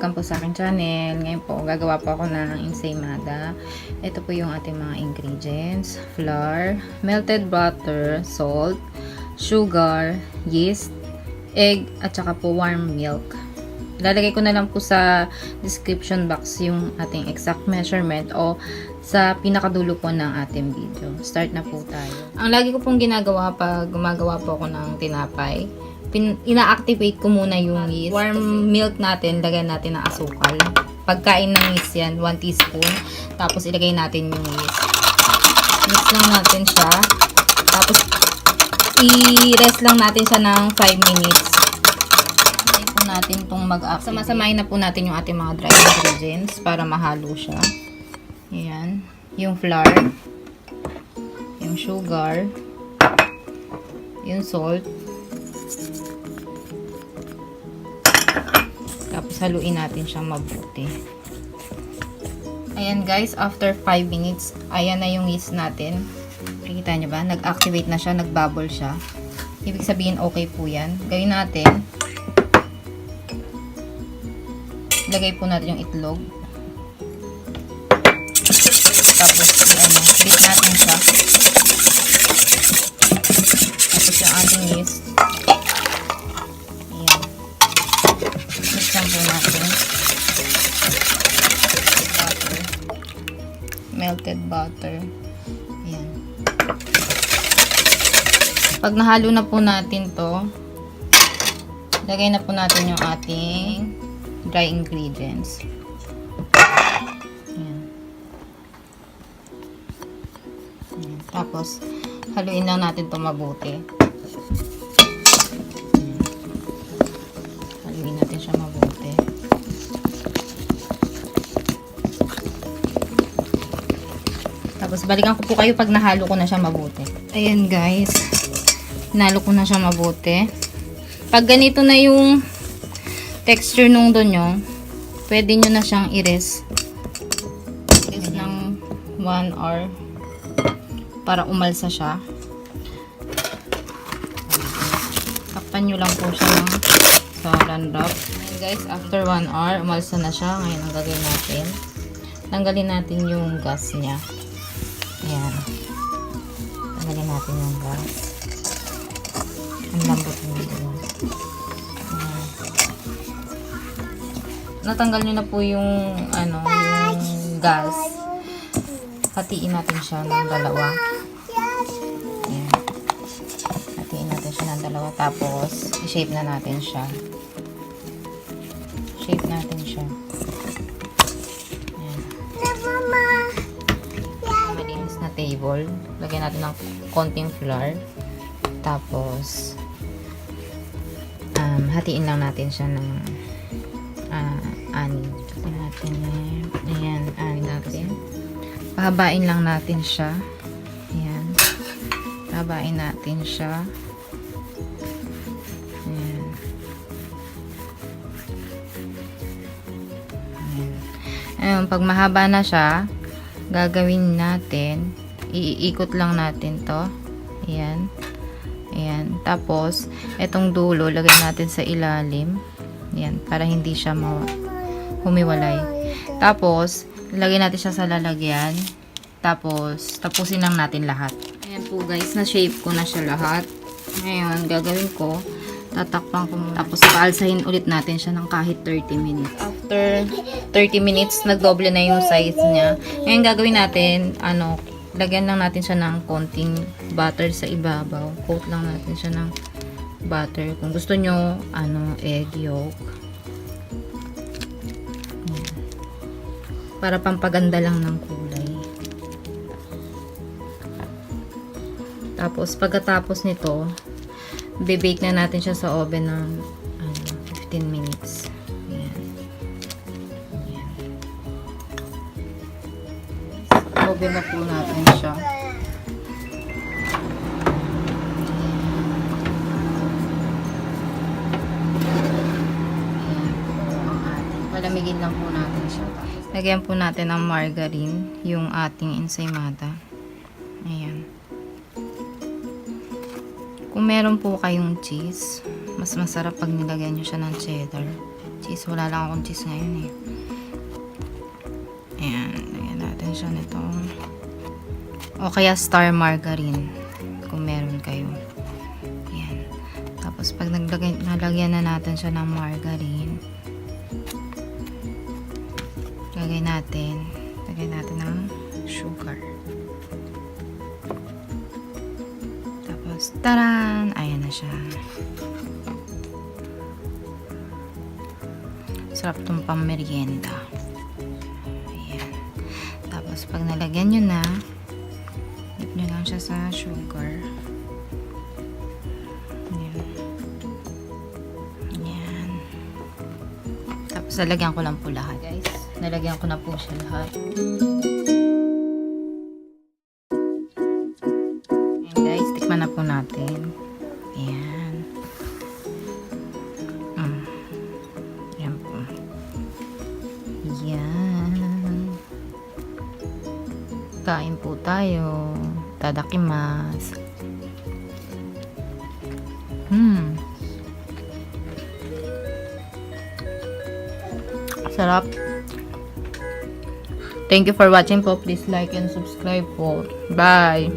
welcome po sa aking channel. Ngayon po, gagawa po ako ng ensaymada. Ito po yung ating mga ingredients. Flour, melted butter, salt, sugar, yeast, egg, at saka po warm milk. Lalagay ko na lang po sa description box yung ating exact measurement o sa pinakadulo po ng ating video. Start na po tayo. Ang lagi ko pong ginagawa pag gumagawa po ako ng tinapay, ina-activate ko muna yung yeast. Warm milk natin, lagyan natin ng asukal. Pagkain ng yeast yan, 1 teaspoon. Tapos ilagay natin yung yeast. Mix lang natin siya. Tapos i-rest lang natin siya ng 5 minutes. Ilagay po natin itong mag-activate. Samasamahin na po natin yung ating mga dry ingredients para mahalo siya. Ayan. Yung flour. Yung sugar. Yung salt. Tapos haluin natin siyang mabuti. Ayan guys, after 5 minutes, ayan na yung yeast natin. Nakikita nyo ba? Nag-activate na siya, nag-bubble siya. Ibig sabihin okay po yan. Gawin natin. Lagay po natin yung itlog. Tapos beat natin siya. Tapos yung ating yeast. Po natin butter, melted butter. Ayan. Pag nahalo na po natin to, lagay na po natin yung ating dry ingredients. Ayan. Ayan. Tapos haluin lang natin to mabuti. Haluin natin siya mabuti. Tapos balikan ko po kayo pag nahalo ko na siya mabuti. Ayan guys. Nahalo ko na siya mabuti. Pag ganito na yung texture nung doon nyo, pwede nyo na siyang i-rest. Rest ng 1 hour para umalsa siya. Takpan nyo lang po siya ng saran wrap. Ayan guys, after 1 hour, umalsa na siya. Ngayon ang gagawin natin, tanggalin natin yung gas niya. Ayan. Tanggalin natin yung gas. Ang lambot niya dito. Natanggal nyo na po yung yung gas. Hatiin natin siya ng dalawa. Ayan. Hatiin natin siya ng dalawa. Tapos, i-shape na natin siya. Shape natin siya. Na table, lagyan natin ng konting flour, tapos hatiin lang natin siya ng anin. Ayan, anin natin. Pahabain lang natin siya. Ayan. Pahabain natin siya. Ayan. Ayan, pag mahaba na siya, gagawin natin, iikot lang natin to. Ayan. Ayan. Tapos, itong dulo, lagay natin sa ilalim. Ayan. Para hindi siya humiwalay. Tapos, lagay natin siya sa lalagyan. Tapos, tapusin lang natin lahat. Ayan po guys, na-shape ko na siya lahat. Ngayon, gagawin ko, tatakpan ko muna. Tapos, paalsahin ulit natin siya ng kahit 30 minutes. After 30 minutes, nagdoble na yung size niya. Ngayon, gagawin natin, lagyan lang natin siya ng konting butter sa ibabaw. Coat lang natin siya ng butter. Kung gusto nyo, egg yolk. Para pampaganda lang ng kulay. Tapos, pagkatapos nito, bibake na natin siya sa oven ng 15 minutes. Ayan. Ayan. Oven na po natin siya. Palamigin lang po natin siya. Lagyan po natin ng margarine, yung ating ensaymada. Ayan. Kung meron po kayong cheese, mas masarap pag nilagyan nyo siya ng cheddar. cheese. Wala lang akong cheese ngayon eh. Ayan, lagyan natin siya nito. O kaya star margarine kung meron kayo. Ayan. Tapos pag nalagyan na natin siya ng margarine, lagyan natin ng sugar. Tapos taran! Ayan na siya. Sarap itong pang merienda. Ayan. Tapos pag nalagyan nyo na, dip nyo lang siya sa sugar. Ayan. Ayan. Tapos nalagyan ko lang po lahat, guys. Nalagyan ko na po siya lahat. Ayan, guys. Tikman na po natin. Ayan. Ayan po. Ayan. Kain po tayo. Tadakimasu. Sarap. Thank you for watching po. Please like and subscribe po. Bye!